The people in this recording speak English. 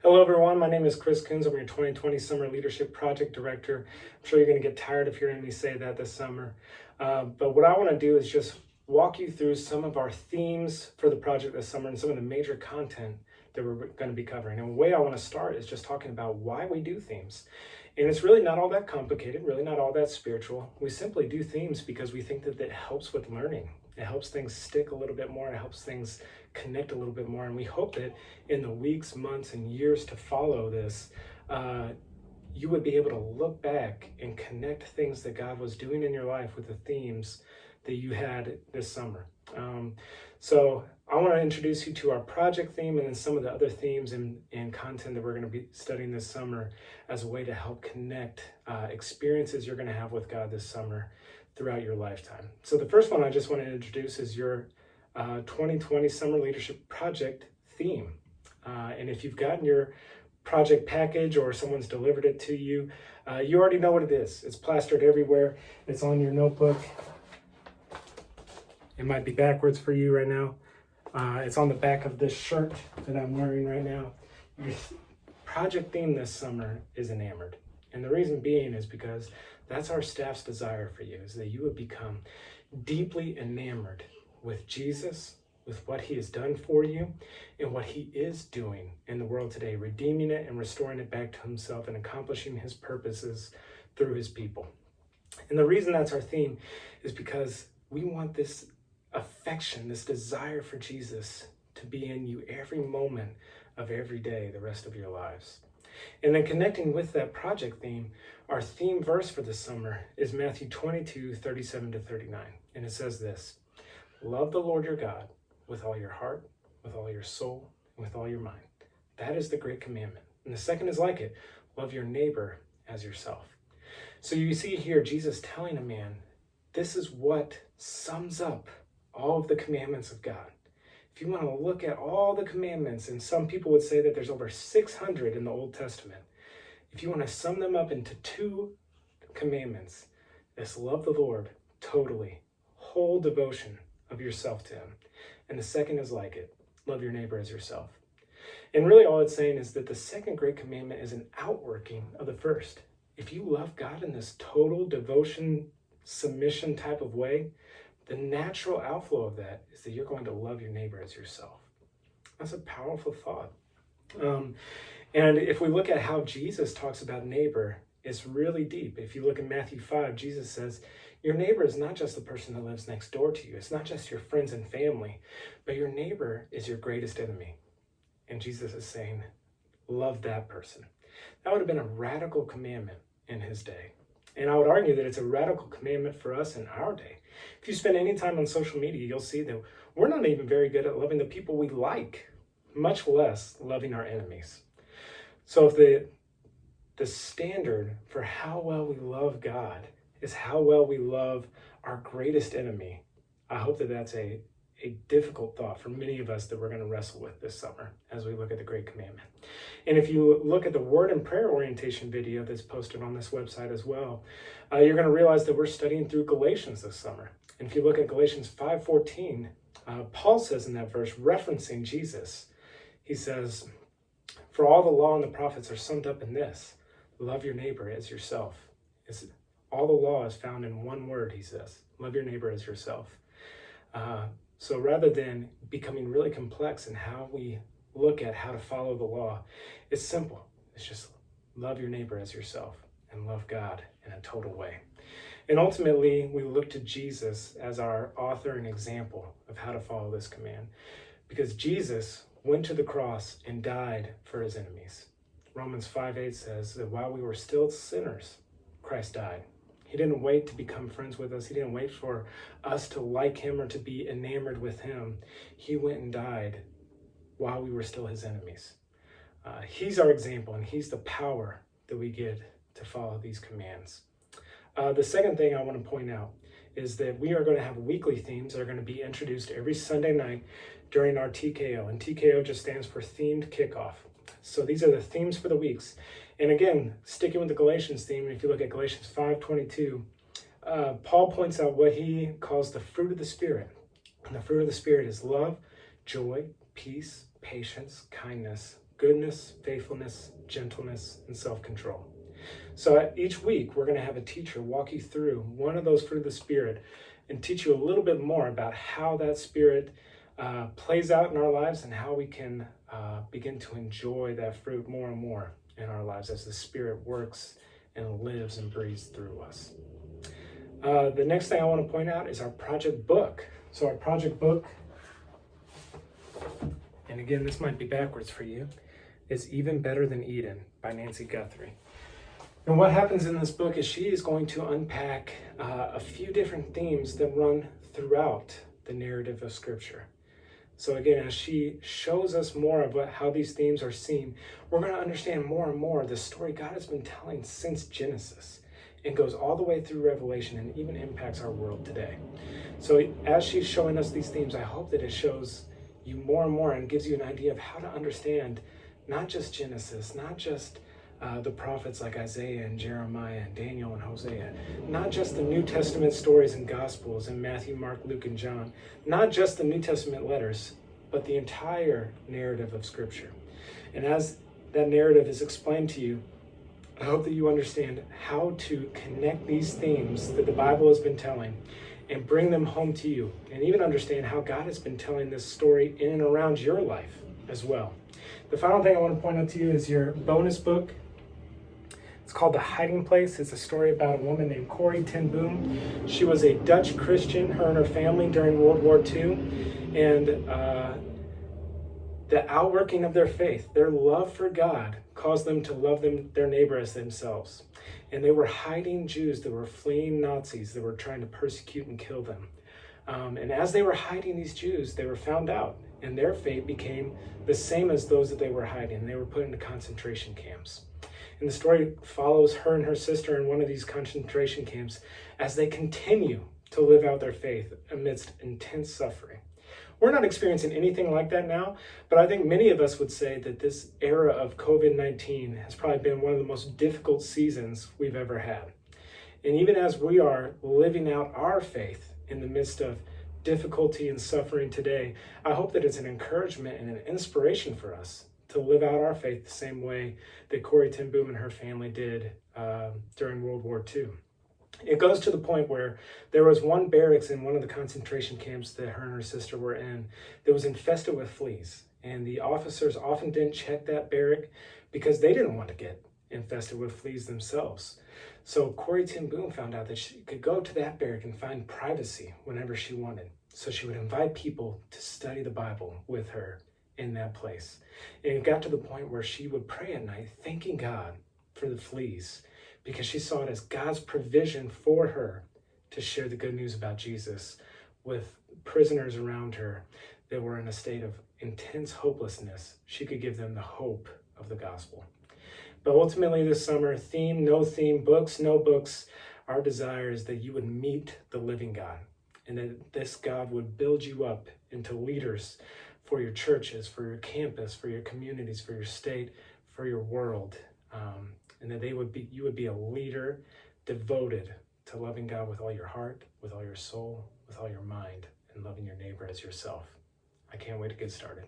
Hello everyone, my name is Chris Coons. I'm your 2020 Summer Leadership Project Director. I'm sure you're going to get tired of hearing me say that this summer. But what I want to do is just walk you through some of our themes for the project this summer and some of the major content that we're going to be covering. And the way I want to start is just talking about why we do themes. And it's really not all that complicated, really not all that spiritual. We simply do themes because we think that it helps with learning. It helps things stick a little bit more. It helps things connect a little bit more. And we hope that in the weeks, months, and years to follow this, you would be able to look back and connect things that God was doing in your life with the themes that you had this summer. So I want to introduce you to our project theme and then some of the other themes and content that we're going to be studying this summer as a way to help connect experiences you're going to have with God this summer throughout your lifetime. So the first one I just want to introduce is your 2020 Summer Leadership Project theme. And if you've gotten your project package or someone's delivered it to you, you already know what it is. It's plastered everywhere. It's on your notebook. It might be backwards for you right now. It's on the back of this shirt that I'm wearing right now. Your project theme this summer is enamored. And the reason being is because that's our staff's desire for you, is that you would become deeply enamored with Jesus, with what he has done for you, and what he is doing in the world today, redeeming it and restoring it back to himself and accomplishing his purposes through his people. And the reason that's our theme is because we want this affection, this desire for Jesus to be in you every moment of every day, the rest of your lives. And then connecting with that project theme, our theme verse for this summer is Matthew 22:37-39. And it says this: love the Lord your God with all your heart, with all your soul, and with all your mind. That is the great commandment. And the second is like it: love your neighbor as yourself. So you see here Jesus telling a man, this is what sums up all of the commandments of God. If you want to look at all the commandments, and some people would say that there's over 600 in the Old Testament, if you want to sum them up into two commandments, it's love the Lord totally, whole devotion of yourself to him. And the second is like it: love your neighbor as yourself. And really all it's saying is that the second great commandment is an outworking of the first. If you love God in this total devotion, submission type of way, the natural outflow of that is that you're going to love your neighbor as yourself. That's a powerful thought. And if we look at how Jesus talks about neighbor, it's really deep. If you look at Matthew 5, Jesus says, your neighbor is not just the person that lives next door to you. It's not just your friends and family, but your neighbor is your greatest enemy. And Jesus is saying, love that person. That would have been a radical commandment in his day. And I would argue that it's a radical commandment for us in our day. If you spend any time on social media, you'll see that we're not even very good at loving the people we like, much less loving our enemies. So if the standard for how well we love God is how well we love our greatest enemy, I hope that that's a difficult thought for many of us that we're going to wrestle with this summer as we look at the Great Commandment. And if you look at the word and prayer orientation video that's posted on this website as well, you're going to realize that we're studying through Galatians this summer. And if you look at Galatians 5:14, Paul says in that verse, referencing Jesus, he says, for all the law and the prophets are summed up in this: love your neighbor as yourself. All the law is found in one word, he says: love your neighbor as yourself. So rather than becoming really complex in how we look at how to follow the law, it's simple. It's just love your neighbor as yourself and love God in a total way. And ultimately, we look to Jesus as our author and example of how to follow this command, because Jesus went to the cross and died for his enemies. Romans 5:8 says that while we were still sinners, Christ died. He didn't wait to become friends with us. He didn't wait for us to like him or to be enamored with him. He went and died while we were still his enemies. He's our example, and he's the power that we get to follow these commands. The second thing I want to point out is that we are going to have weekly themes that are going to be introduced every Sunday night during our TKO. And TKO just stands for Themed Kickoff. So these are the themes for the weeks. And again, sticking with the Galatians theme, if you look at Galatians 5:22, Paul points out what he calls the fruit of the Spirit. And the fruit of the Spirit is love, joy, peace, patience, kindness, goodness, faithfulness, gentleness, and self-control. So each week, we're going to have a teacher walk you through one of those fruit of the Spirit and teach you a little bit more about how that Spirit plays out in our lives and how we can begin to enjoy that fruit more and more in our lives as the Spirit works and lives and breathes through us. The next thing I want to point out is our project book. So our project book, and again, this might be backwards for you, is Even Better Than Eden by Nancy Guthrie. And what happens in this book is she is going to unpack a few different themes that run throughout the narrative of Scripture. So again, as she shows us more about how these themes are seen, we're going to understand more and more the story God has been telling since Genesis and goes all the way through Revelation and even impacts our world today. So as she's showing us these themes, I hope that it shows you more and more and gives you an idea of how to understand not just Genesis, not just the prophets like Isaiah and Jeremiah and Daniel and Hosea, not just the New Testament stories and Gospels in Matthew, Mark, Luke, and John, not just the New Testament letters, but the entire narrative of Scripture. And as that narrative is explained to you, I hope that you understand how to connect these themes that the Bible has been telling and bring them home to you, and even understand how God has been telling this story in and around your life as well. The final thing I want to point out to you is your bonus book. It's called The Hiding Place. It's a story about a woman named Corrie ten Boom. She was a Dutch Christian, her and her family, during World War II. And the outworking of their faith, their love for God, caused them to love their neighbor as themselves. And they were hiding Jews that were fleeing Nazis that were trying to persecute and kill them. And as they were hiding these Jews, they were found out. And their fate became the same as those that they were hiding. They were put into concentration camps. And the story follows her and her sister in one of these concentration camps as they continue to live out their faith amidst intense suffering. We're not experiencing anything like that now, but I think many of us would say that this era of COVID-19 has probably been one of the most difficult seasons we've ever had. And even as we are living out our faith in the midst of difficulty and suffering today, I hope that it's an encouragement and an inspiration for us to live out our faith the same way that Corrie ten Boom and her family did during World War II. It goes to the point where there was one barracks in one of the concentration camps that her and her sister were in that was infested with fleas. And the officers often didn't check that barrack because they didn't want to get infested with fleas themselves. So Corrie ten Boom found out that she could go to that barrack and find privacy whenever she wanted. So she would invite people to study the Bible with her in that place. And it got to the point where she would pray at night thanking God for the fleas because she saw it as God's provision for her to share the good news about Jesus with prisoners around her that were in a state of intense hopelessness. She could give them the hope of the gospel. But ultimately this summer, theme, no books, no books, our desire is that you would meet the living God and that this God would build you up into leaders for your churches, for your campus, for your communities, for your state, for your world, and that you would be a leader devoted to loving God with all your heart, with all your soul, with all your mind, and loving your neighbor as yourself. I can't wait to get started.